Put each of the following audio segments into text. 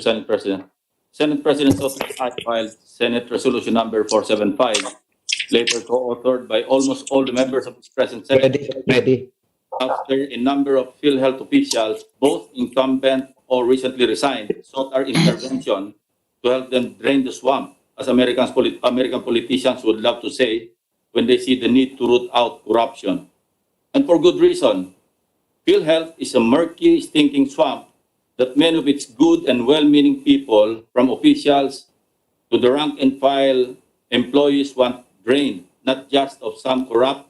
Senate President. Senate President Soto I filed Senate Resolution number 475, later co-authored by almost all the members of this present Senate. Ready. After a number of PhilHealth officials, both incumbent or recently resigned, sought our intervention to help them drain the swamp, as American politicians would love to say when they see the need to root out corruption. And for good reason. PhilHealth is a murky, stinking swamp that many of its good and well-meaning people, from officials to the rank-and-file employees, want drained, not just of some corrupt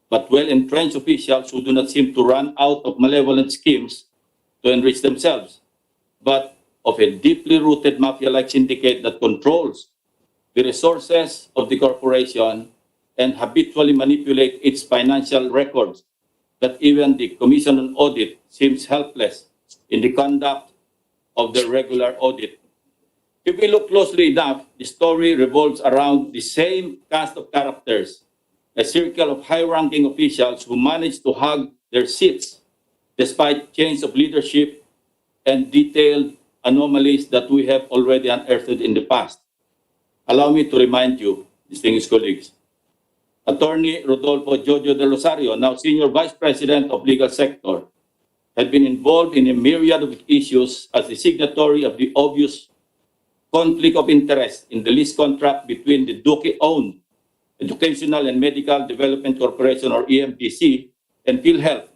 but well-entrenched officials who do not seem to run out of malevolent schemes to enrich themselves, but of a deeply rooted mafia-like syndicate that controls the resources of the corporation and habitually manipulate its financial records, that even the Commission on Audit seems helpless in the conduct of the regular audit. If we look closely enough, the story revolves around the same cast of characters, a circle of high-ranking officials who manage to hug their seats despite change of leadership and detailed anomalies that we have already unearthed in the past. Allow me to remind you, distinguished colleagues, Attorney Rodolfo Jojo de Rosario, now Senior Vice President of Legal Sector, had been involved in a myriad of issues as the signatory of the obvious conflict of interest in the lease contract between the Duque-owned Educational and Medical Development Corporation, or EMDC, and PhilHealth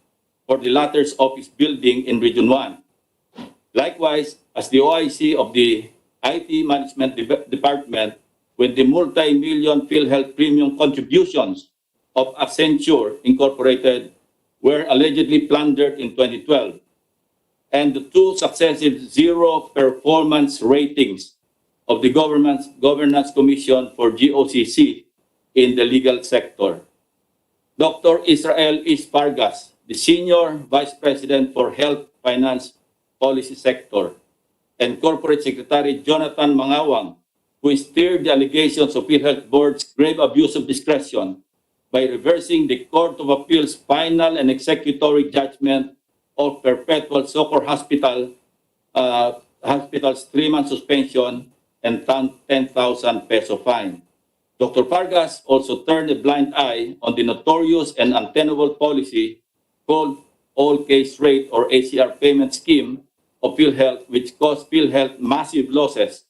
for the latter's office building in Region 1. Likewise, as the OIC of the IT Management Department, when the multi-million PhilHealth premium contributions of Accenture Incorporated were allegedly plundered in 2012, and the two successive zero performance ratings of the Governance Commission for GOCC in the legal sector. Dr. Israel Vargas, the Senior Vice President for Health Finance Policy Sector, and Corporate Secretary Jonathan Mangawang, who steered the allegations of PhilHealth Board's grave abuse of discretion by reversing the Court of Appeals' final and executory judgment of Perpetual Succor Hospital's 3-month suspension and 10,000 peso fine. Dr. Vargas also turned a blind eye on the notorious and untenable policy called all-case rate, or ACR payment scheme of PhilHealth, which caused PhilHealth massive losses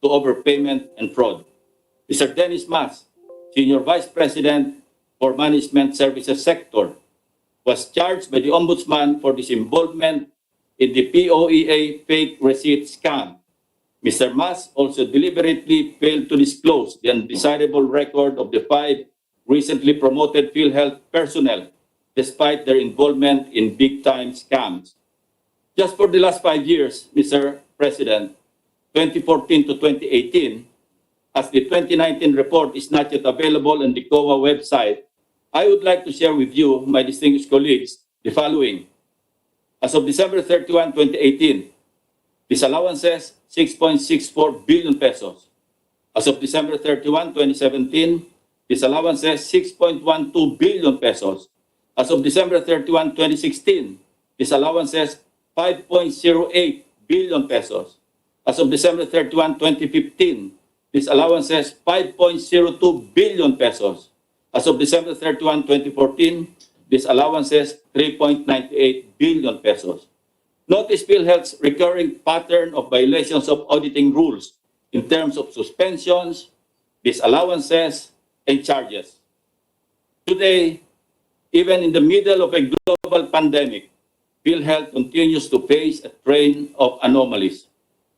to overpayment and fraud. Mr. Dennis Mas, Senior Vice President for Management Services Sector, was charged by the Ombudsman for his involvement in the POEA fake receipt scam. Mr. Mas also deliberately failed to disclose the undesirable record of the 5 recently promoted PhilHealth personnel, despite their involvement in big-time scams. Just for the last 5 years, Mr. President, 2014 to 2018, as the 2019 report is not yet available on the COA website, I would like to share with you, my distinguished colleagues, the following. As of December 31, 2018, disallowances, 6.64 billion pesos. As of December 31, 2017, disallowances, 6.12 billion pesos. As of December 31, 2016, disallowances, 5.08 billion pesos. As of December 31, 2015, disallowances, 5.02 billion pesos. As of December 31, 2014, disallowances, 3.98 billion pesos. Notice PhilHealth's recurring pattern of violations of auditing rules in terms of suspensions, disallowances, and charges. Today, even in the middle of a global pandemic, PhilHealth continues to face a train of anomalies,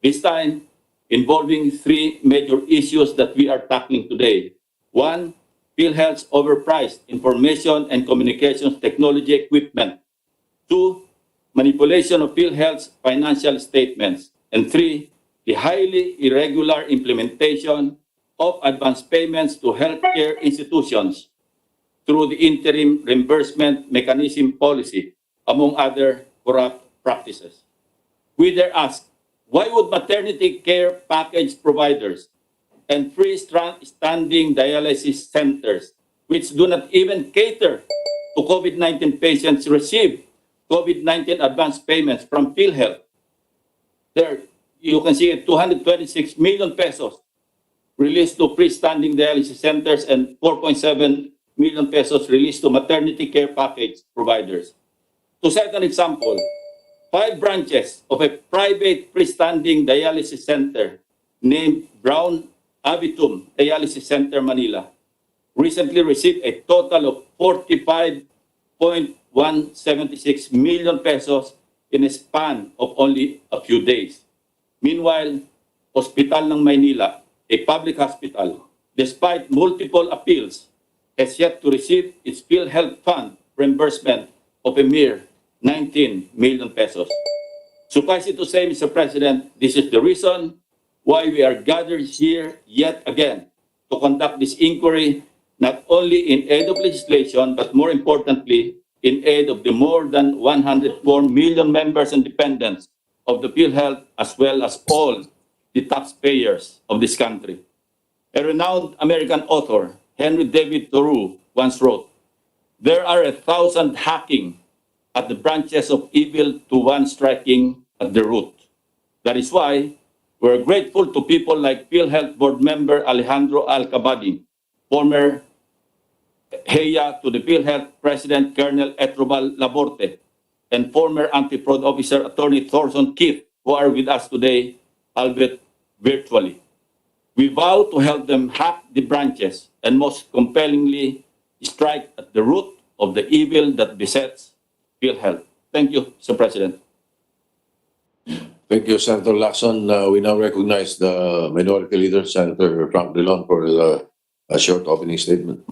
this time involving 3 major issues that we are tackling today. 1, PhilHealth's overpriced information and communications technology equipment. 2, manipulation of PhilHealth's financial statements. And 3, the highly irregular implementation of advance payments to healthcare institutions through the interim reimbursement mechanism policy, among other corrupt practices. We dare ask, why would maternity care package providers and freestanding dialysis centers, which do not even cater to COVID-19 patients, receive COVID-19 advance payments from PhilHealth? There you can see it, 226 million pesos released to freestanding dialysis centers and 4.7 million pesos released to maternity care package providers. To cite an example, 5 branches of a private freestanding dialysis center named Brown Avitum Dialysis Center Manila recently received a total of 45.176 million pesos in a span of only a few days. Meanwhile, Hospital ng Maynila, a public hospital, despite multiple appeals, has yet to receive its PhilHealth fund reimbursement of a mere 19 million pesos. Suffice it to say, Mr. President, this is the reason why we are gathered here yet again to conduct this inquiry, not only in aid of legislation, but more importantly, in aid of the more than 104 million members and dependents of the PhilHealth, as well as all the taxpayers of this country. A renowned American author, Henry David Thoreau, once wrote, "There are 1,000 hacking at the branches of evil to one striking at the root." That is why we're grateful to people like PhilHealth board member Alejandro Alcabadi, former HEA to the PhilHealth President Colonel Etrobal Laborte, and former anti-fraud officer Attorney Thorson Keith, who are with us today, albeit virtually. We vow to help them hack the branches and most compellingly strike at the root of the evil that besets PhilHealth. Thank you, Mr. President. Thank you, Senator Lacson. We now recognize the Minority Leader, Senator Frank Drilon, for a short opening statement.